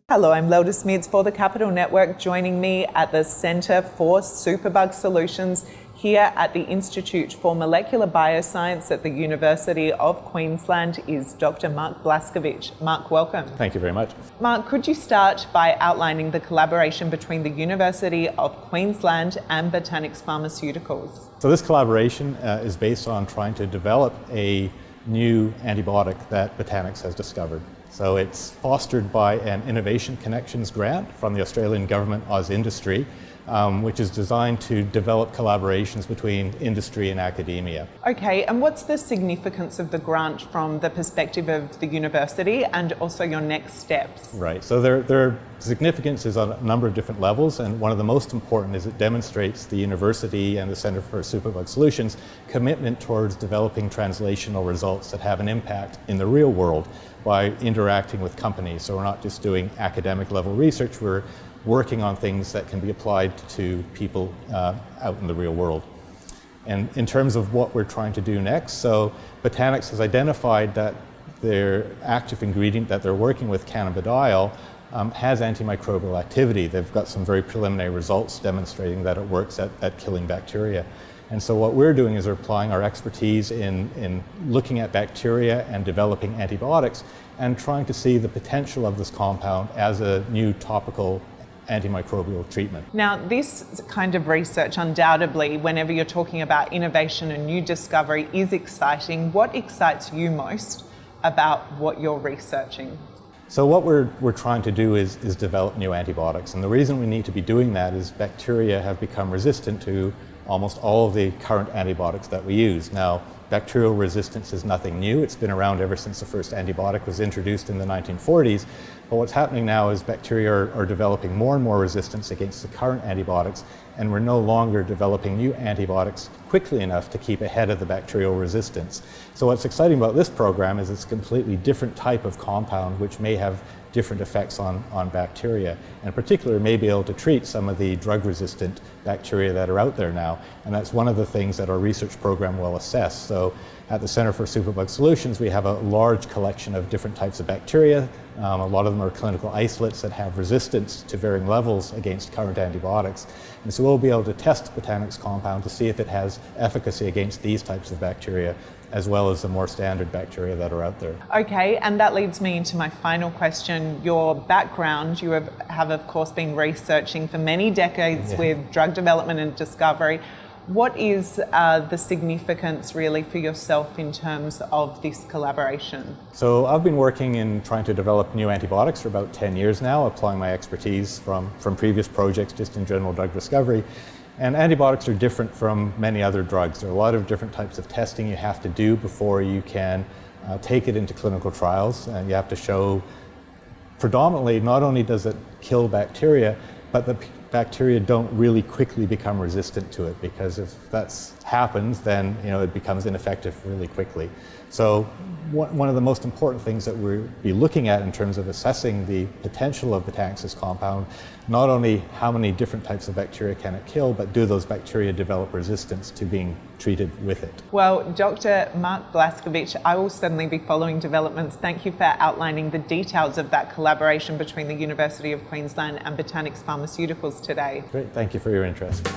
Hello, I'm Lotus Smits for the Capital Network. Joining me at the Centre for Superbug Solutions here at the Institute for Molecular Bioscience at the University of Queensland is Dr. Mark Blaskovich. Mark, welcome. Thank you very much. Mark, could you start by outlining the collaboration between the University of Queensland and Botanix Pharmaceuticals? So this collaboration is based on trying to develop a new antibiotic that Botanix has discovered. So it's fostered by an Innovation Connections grant from the Australian Government AusIndustry, which is designed to develop collaborations between industry and academia. Okay, and what's the significance of the grant from the perspective of the university and also your next steps? Right, so their significance is on a number of different levels, and one of the most important is it demonstrates the university and the Centre for Superbug Solutions' commitment towards developing translational results that have an impact in the real world by interacting with companies. So we're not just doing academic level research, we're working on things that can be applied to people out in the real world. And in terms of what we're trying to do next, so Botanix has identified that their active ingredient that they're working with, cannabidiol, has antimicrobial activity. They've got some very preliminary results demonstrating that it works at killing bacteria. And so what we're doing is we're applying our expertise in looking at bacteria and developing antibiotics and trying to see the potential of this compound as a new topical antimicrobial treatment. Now, this kind of research, undoubtedly, whenever you're talking about innovation and new discovery, is exciting. What excites you most about what you're researching? So what we're trying to do is develop new antibiotics. And the reason we need to be doing that is bacteria have become resistant to almost all of the current antibiotics that we use. Now, bacterial resistance is nothing new. It's been around ever since the first antibiotic was introduced in the 1940s. But what's happening now is bacteria are developing more and more resistance against the current antibiotics, and we're no longer developing new antibiotics quickly enough to keep ahead of the bacterial resistance. So what's exciting about this program is it's a completely different type of compound which may have different effects on bacteria, and in particular may be able to treat some of the drug-resistant bacteria that are out there now. And that's one of the things that our research program will assess. So at the Centre for Superbug Solutions, we have a large collection of different types of bacteria. A lot of them are clinical isolates that have resistance to varying levels against current antibiotics. And so we'll be able to test Botanix compound to see if it has efficacy against these types of bacteria, as well as the more standard bacteria that are out there. Okay, and that leads me into my final question. Your background, you have of course been researching for many decades with drug development and discovery. What is the significance really for yourself in terms of this collaboration? So I've been working in trying to develop new antibiotics for about 10 years now, applying my expertise from previous projects just in general drug discovery. And antibiotics are different from many other drugs. There are a lot of different types of testing you have to do before you can take it into clinical trials. And you have to show predominantly not only does it kill bacteria, but the bacteria don't really quickly become resistant to it, because if that happens, then it becomes ineffective really quickly. So one of the most important things that we'll be looking at in terms of assessing the potential of Botanix's compound, not only how many different types of bacteria can it kill, but do those bacteria develop resistance to being treated with it? Well, Dr. Mark Blaskovich, I will certainly be following developments. Thank you for outlining the details of that collaboration between the University of Queensland and Botanix Pharmaceuticals today. Great, thank you for your interest.